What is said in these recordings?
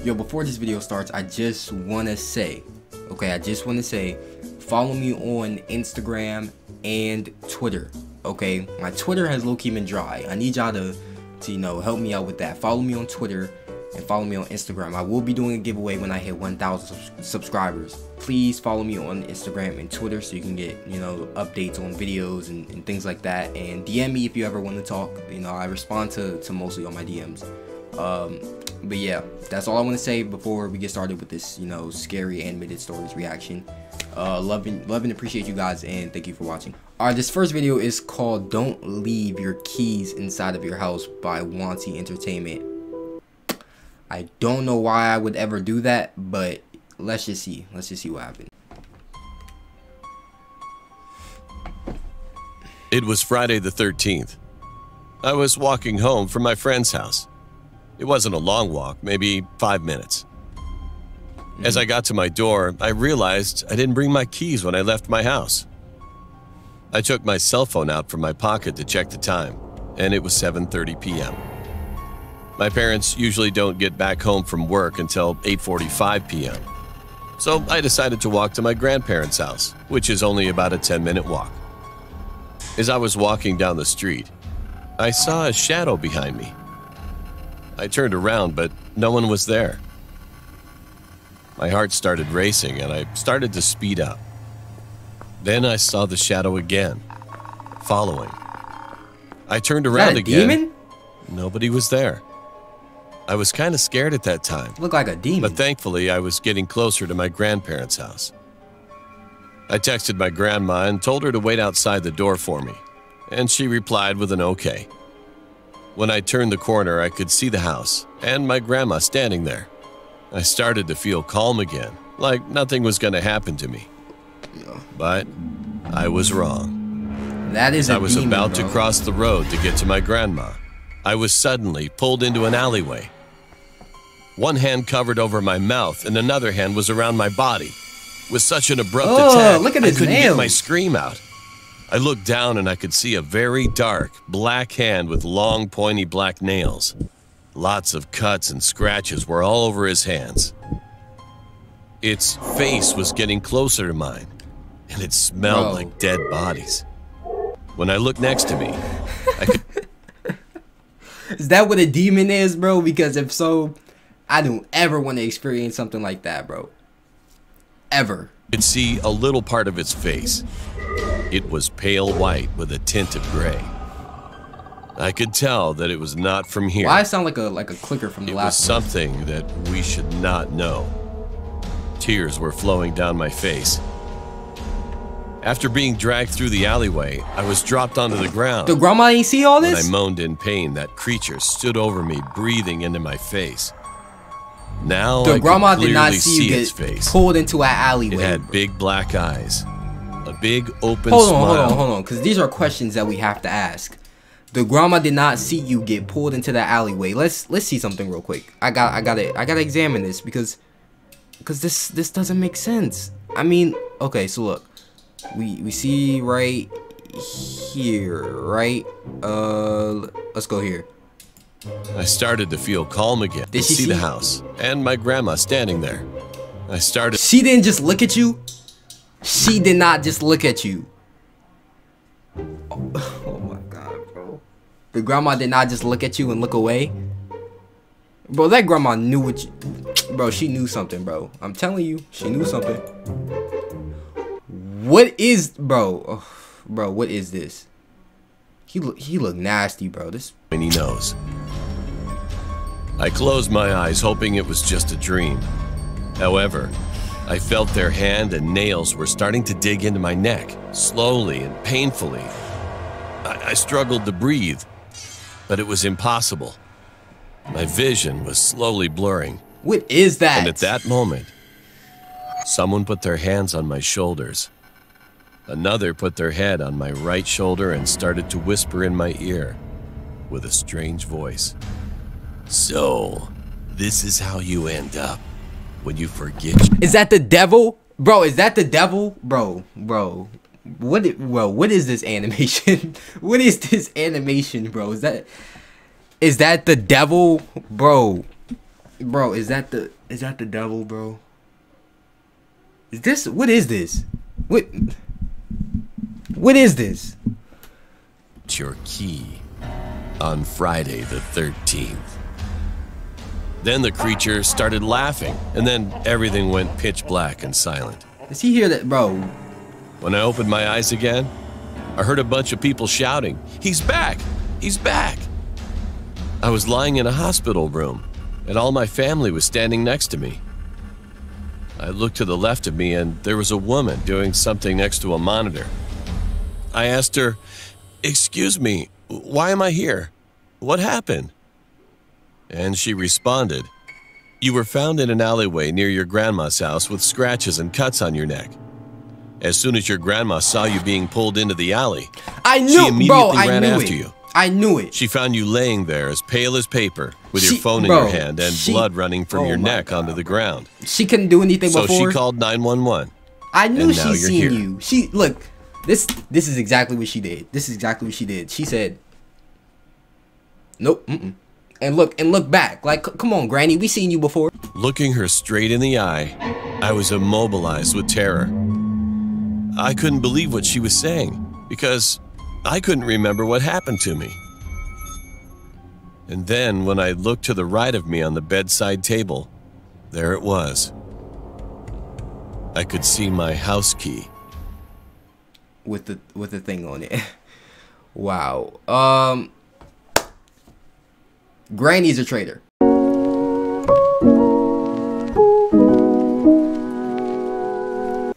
Yo, before this video starts, I just want to say, follow me on Instagram and Twitter, okay? My Twitter has low-key been dry. I need y'all to, you know, help me out with that. Follow me on Twitter and follow me on Instagram. I will be doing a giveaway when I hit 1,000 subscribers. Please follow me on Instagram and Twitter so you can get, you know, updates on videos and things like that. And DM me if you ever want to talk. You know, I respond to mostly all my DMs. But yeah, that's all I want to say before we get started with this, you know, scary animated stories reaction. Love and appreciate you guys, and thank you for watching. Alright, this first video is called Don't Leave Your Keys Inside of Your House by Wanty Entertainment. I don't know why I would ever do that, but let's just see what happens. It was Friday the 13th. I was walking home from my friend's house. It wasn't a long walk, maybe 5 minutes. As I got to my door, I realized I didn't bring my keys when I left my house. I took my cell phone out from my pocket to check the time, and it was 7:30 p.m. My parents usually don't get back home from work until 8:45 p.m. So I decided to walk to my grandparents' house, which is only about a 10-minute walk. As I was walking down the street, I saw a shadow behind me. I turned around, but no one was there. My heart started racing, and I started to speed up. Then I saw the shadow again, following. I turned around again. Demon? Nobody was there. I was kind of scared at that time. Looked like a demon. But thankfully, I was getting closer to my grandparents' house. I texted my grandma and told her to wait outside the door for me, and she replied with an okay. When I turned the corner, I could see the house and my grandma standing there. I started to feel calm again, like nothing was going to happen to me. But I was wrong. That is a demon, I was about bro. to cross the road to get to my grandma. I was suddenly pulled into an alleyway. One hand covered over my mouth and another hand was around my body. With such an abrupt attack, look at I his couldn't nails. get my scream out. I looked down and I could see a very dark, black hand with long, pointy black nails. Lots of cuts and scratches were all over his hands. Its face was getting closer to mine, and it smelled like dead bodies. When I looked next to me, I could... Is that what a demon is, bro? Because if so, I don't ever want to experience something like that, bro. Ever. could see a little part of its face. It was pale white with a tint of gray. I could tell that it was not from here. Why sound like a clicker from the It was last one? something that we should not know. Tears were flowing down my face. After being dragged through the alleyway, I was dropped onto the ground. The grandma ain't see all this? When I moaned in pain, that creature stood over me, breathing into my face. Now The I grandma could did not clearly see you its get face. pulled into an alleyway. It had big black eyes, a big open Hold smile. on, because these are questions that we have to ask. The grandma did not see you get pulled into the alleyway. Let's see something real quick. I gotta examine this because this doesn't make sense. I mean, okay, so look, we see right here, right? Let's go here. I started to feel calm again. Did she see the see- house and my grandma standing there. I started. She didn't just look at you. She did not just look at you. Oh my god, bro. The grandma did not just look at you and look away. Bro, that grandma knew what you... Bro, she knew something, bro. I'm telling you, she knew something. What is... Bro, bro, what is this? He look nasty, bro. This... He knows. I closed my eyes, hoping it was just a dream. However, I felt their hand and nails were starting to dig into my neck, slowly and painfully. I struggled to breathe, but it was impossible. My vision was slowly blurring. What is that? And at that moment, someone put their hands on my shoulders. Another put their head on my right shoulder and started to whisper in my ear with a strange voice. So, this is how you end up when you forget. Is that the devil? Bro, is that the devil? Bro. What is this animation? What is this animation, bro? Is that the devil? Bro. Bro, is that the devil, bro? What is this? What is this? Your key on Friday the 13th. Then the creature started laughing, and then everything went pitch black and silent. Does he hear that, bro? When I opened my eyes again, I heard a bunch of people shouting, "He's back! He's back!" I was lying in a hospital room, and all my family was standing next to me. I looked to the left of me, and there was a woman doing something next to a monitor. I asked her, "Excuse me, why am I here? What happened?" And she responded, "You were found in an alleyway near your grandma's house with scratches and cuts on your neck. As soon as your grandma saw you being pulled into the alley, she immediately ran after you. I knew it. She found you laying there as pale as paper with your phone in your hand and blood running from your neck onto the ground. She couldn't do anything before. So she called 911. I knew she seen you. Look, this is exactly what she did. This is exactly what she did. She said, "Nope, and look back. Like, come on, Granny, we seen you before." Looking her straight in the eye, I was immobilized with terror. I couldn't believe what she was saying because I couldn't remember what happened to me. And then when I looked to the right of me on the bedside table, there it was. I could see my house key. With the thing on it. Wow. Granny's a traitor.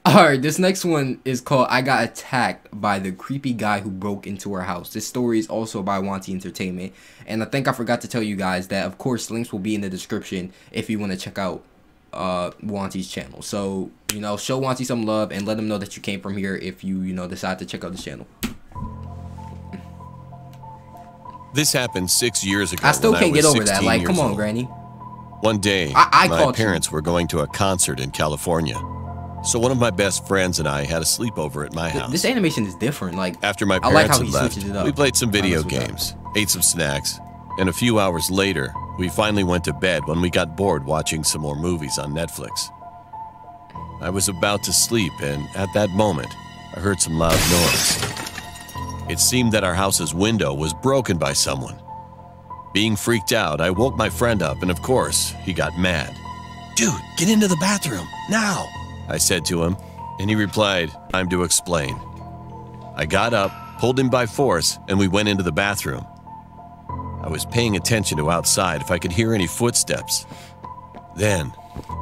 Alright, this next one is called "I Got Attacked by the Creepy Guy Who Broke Into Our House." This story is also by Wanty Entertainment. And I think I forgot to tell you guys that, of course, links will be in the description if you want to check out Wanty's channel. So, show Wanty some love and let him know that you came from here if you, decide to check out this channel. This happened 6 years ago. I still can't get over that. Like, come on, Granny. One day, my parents were going to a concert in California. So one of my best friends and I had a sleepover at my house. This animation is different. Like, after my parents had left, we played some video games, ate some snacks, and a few hours later, we finally went to bed when we got bored watching some more movies on Netflix. I was about to sleep, and at that moment, I heard some loud noise. It seemed that our house's window was broken by someone. Being freaked out, I woke my friend up, and of course, he got mad. "Dude, get into the bathroom, now!" I said to him, and he replied, "Time to explain." I got up, pulled him by force, and we went into the bathroom. I was paying attention to outside if I could hear any footsteps. Then,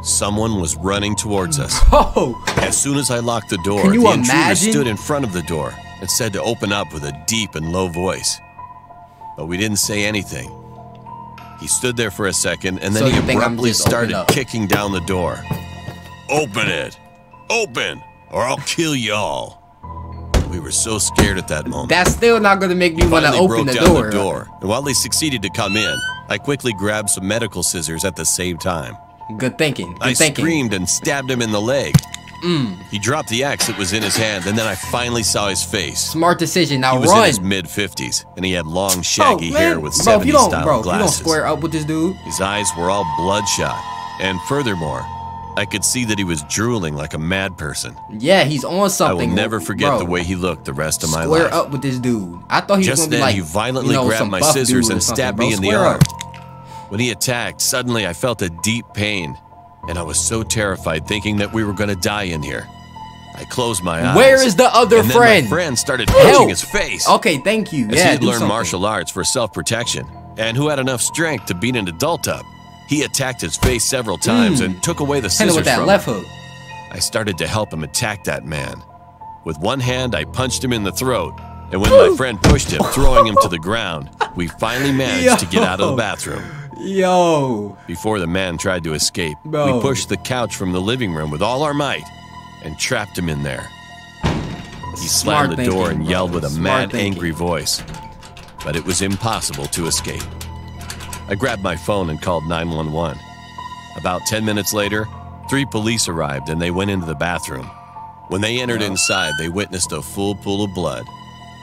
someone was running towards us. Oh! As soon as I locked the door, the intruder stood in front of the door and said to open up with a deep and low voice. But we didn't say anything. He stood there for a second, and then he abruptly started kicking down the door. "Open it! Open, or I'll kill y'all." We were so scared at that moment. That's still not going to make me want to open the door. And while they succeeded to come in, I quickly grabbed some medical scissors at the same time. Good thinking. I screamed and stabbed him in the leg. He dropped the axe that was in his hand, and then I finally saw his face. Smart decision. Now run. He was in his mid-50s, and he had long, shaggy hair with 70s-style glasses. You don't square up with this dude. His eyes were all bloodshot, and furthermore, I could see that he was drooling like a mad person. Yeah, he's on something. I will never forget the way he looked the rest of my life. Square up with this dude. I thought he was going to be like, he violently grabbed my scissors and stabbed me in the arm. When he attacked, suddenly I felt a deep pain, and I was so terrified thinking that we were going to die in here. I closed my eyes. Where is the other friend? My friend started punching his face. Okay, thank you. As he had learned martial arts for self-protection, and who had enough strength to beat an adult up. He attacked his face several times and took away the scissors with that from left him. hook. I started to help him attack that man. With one hand, I punched him in the throat, and when my friend pushed him, throwing him to the ground, we finally managed to get out of the bathroom. Before the man tried to escape, we pushed the couch from the living room with all our might and trapped him in there. He slammed the door and yelled with a mad, angry voice, but it was impossible to escape. I grabbed my phone and called 911. About 10 minutes later, 3 police arrived and they went into the bathroom. When they entered inside, they witnessed a full pool of blood,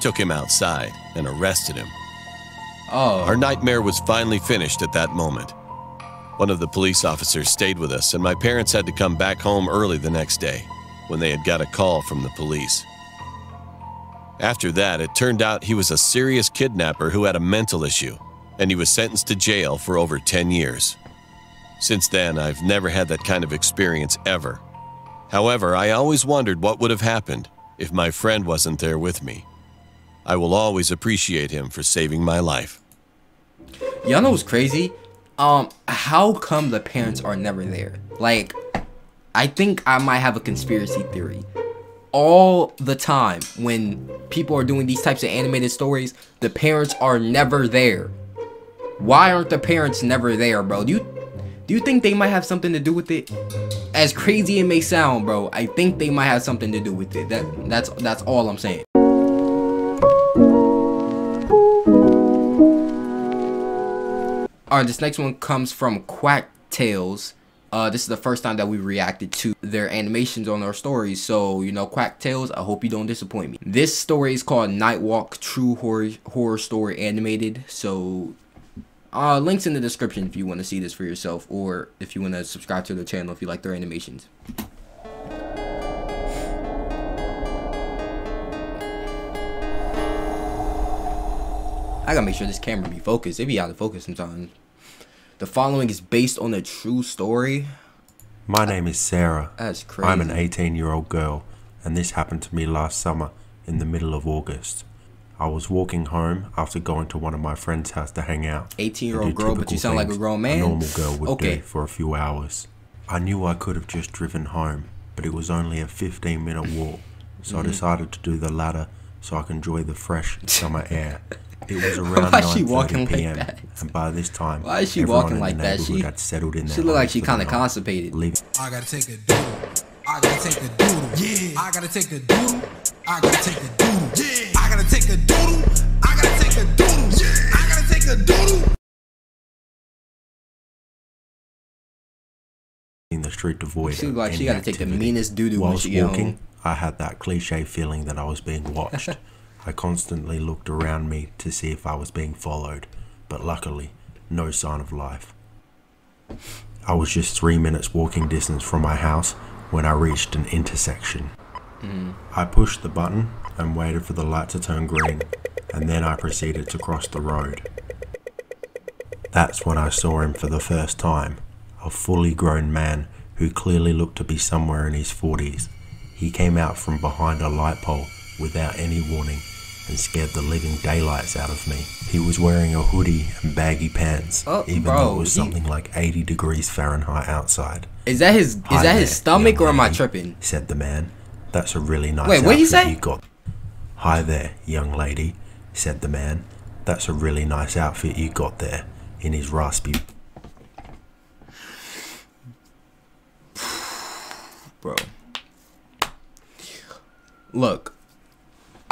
took him outside, and arrested him. Our nightmare was finally finished at that moment. One of the police officers stayed with us, and my parents had to come back home early the next day when they had got a call from the police. After that, it turned out he was a serious kidnapper who had a mental issue, and he was sentenced to jail for over 10 years. Since then, I've never had that kind of experience ever. However, I always wondered what would have happened if my friend wasn't there with me. I will always appreciate him for saving my life. Y'all know what's crazy? How come the parents are never there? Like, I think I might have a conspiracy theory. All the time when people are doing these types of animated stories, the parents are never there. Why aren't the parents never there, bro? Do you think they might have something to do with it? As crazy it may sound, bro, I think they might have something to do with it. That's all I'm saying. Alright, this next one comes from Quack Tales. This is the first time that we reacted to their animations on our stories. So, you know, Quack Tales, I hope you don't disappoint me. This story is called Nightwalk True Horror Story Animated. So, links in the description if you want to see this for yourself, or if you want to subscribe to the channel if you like their animations. I gotta make sure this camera be focused. It be out of focus sometimes. The following is based on a true story. My name is Sarah. That's crazy. I'm an 18-year-old girl, and this happened to me last summer in the middle of August. I was walking home after going to one of my friend's house to hang out. 18-year-old girl, but you sound like a grown man. A normal girl would do for a few hours. I knew I could have just driven home, but it was only a 15-minute walk, so I decided to do the latter so I can enjoy the fresh summer air. It was around 9:30 p.m. and by this time, why is she walking like that? She had settled in. She looked like she kind of constipated. I gotta take a doodle. I gotta take a doodle. Yeah. I gotta take a doodle. I gotta take a doodle. Yeah. I gotta take a doodle. I gotta take a doodle. Yeah. I gotta take a doodle. In the street to avoid. She looked like she gotta take the meanest doo-doo when she get home. I had that cliche feeling that I was being watched. I constantly looked around me to see if I was being followed, but luckily, no sign of life. I was just 3 minutes walking distance from my house when I reached an intersection. I pushed the button and waited for the light to turn green, and then I proceeded to cross the road. That's when I saw him for the first time, a fully grown man who clearly looked to be somewhere in his 40s. He came out from behind a light pole without any warning and scared the living daylights out of me. He was wearing a hoodie and baggy pants, even though it was something like 80 degrees Fahrenheit outside. Is that his stomach, or am I tripping? Said the man. That's a really nice Wait, what did he say? You got. Hi there, young lady, said the man. That's a really nice outfit you got there, in his raspy. Bro. Look.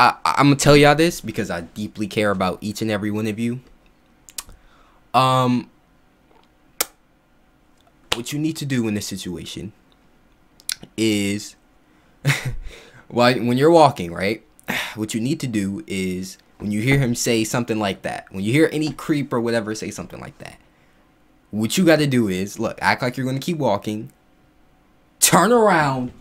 I'm gonna tell y'all this because I deeply care about each and every one of you. What you need to do in this situation is, when you're walking, right? What you need to do is, when you hear him say something like that, when you hear any creep or whatever say something like that, what you got to do is, look, act like you're gonna keep walking, turn around,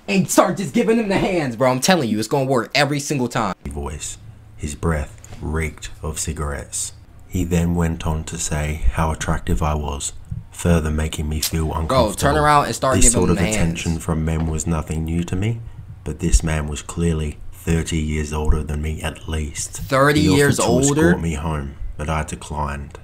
and start just giving him the hands, bro. I'm telling you, it's gonna work every single time. Voice. His breath reeked of cigarettes. He then went on to say how attractive I was, further making me feel uncomfortable. Bro, turn around and start giving him the hands. This sort of attention from men was nothing new to me, but this man was clearly 30 years older than me at least. 30 years older? He offered to escort me home, but I declined.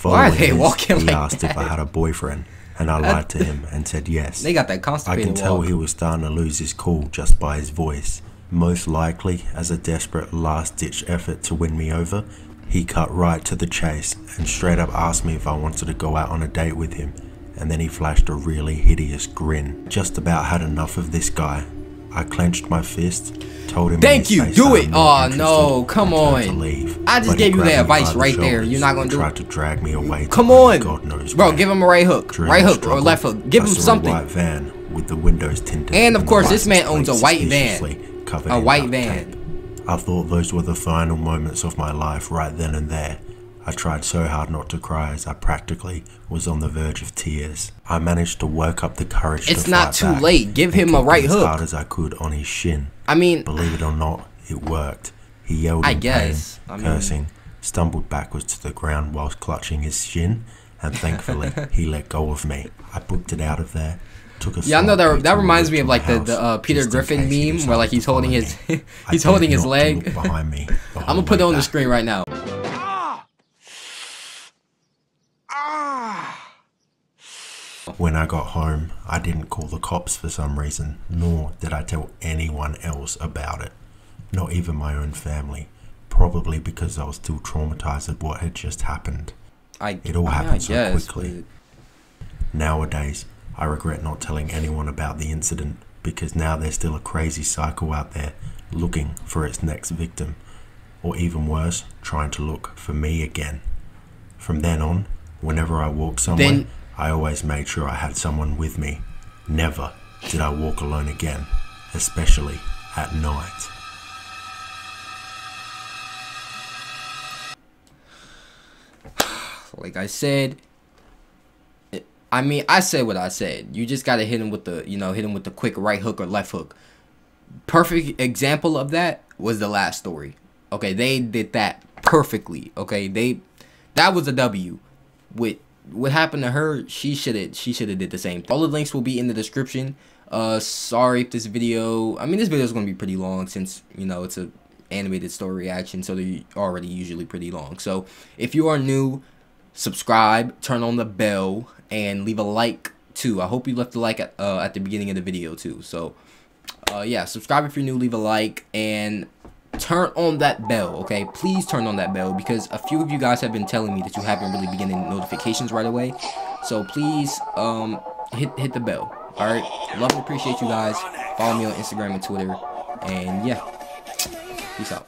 Why are they walking like that? He asked if I had a boyfriend, and I lied to him and said yes. They got that constipated I can tell he was starting to lose his cool just by his voice. Most likely, as a desperate last-ditch effort to win me over, he cut right to the chase and straight up asked me if I wanted to go out on a date with him, and then he flashed a really hideous grin. Just about had enough of this guy. I clenched my fist, told him thank you, do it. Oh no, come on. I just gave you that advice right there. You're not gonna do it. Tried to drag me away. Come on, God knows bro. Give him a right hook, or left hook. Give him something. A white van with the windows tinted. And of course, this man owns a white van. A white van. I thought those were the final moments of my life right then and there. I tried so hard not to cry as I practically was on the verge of tears. I managed to work up the courage to fight back. It's not too late. Give him a right hook. As hard as I could on his shin. I mean, believe it or not, it worked. He yelled in pain, cursing, stumbled backwards to the ground whilst clutching his shin, and thankfully he let go of me. I booked it out of there. I know that reminds me of like the Peter Griffin meme where like he's holding his he's holding his leg. Behind me. I'm gonna put it on the screen right now. When I got home, I didn't call the cops for some reason, nor did I tell anyone else about it. Not even my own family. Probably because I was still traumatized at what had just happened. It all happened so quickly. Nowadays, I regret not telling anyone about the incident because now there's still a crazy psycho out there looking for its next victim. Or even worse, trying to look for me again. From then on, whenever I walked somewhere, I always made sure I had someone with me. Never did I walk alone again, especially at night. Like I said, I said what I said. You just gotta hit him with the, hit him with the quick right hook or left hook. Perfect example of that was the last story. Okay, they did that perfectly. Okay, that was a W. With what happened to her, she should have did the same thing. All the links will be in the description. Sorry if this video, this video is gonna be pretty long since it's a animated story reaction, so they're already usually pretty long. So if you are new, subscribe, turn on the bell, and leave a like too. I hope you left a like at the beginning of the video too. So yeah, subscribe if you're new, leave a like, and turn on that bell. Okay, please turn on that bell because a few of you guys have been telling me that you haven't really been getting notifications right away. So please hit the bell. All right, love and appreciate you guys. Follow me on Instagram and Twitter, and yeah, peace out.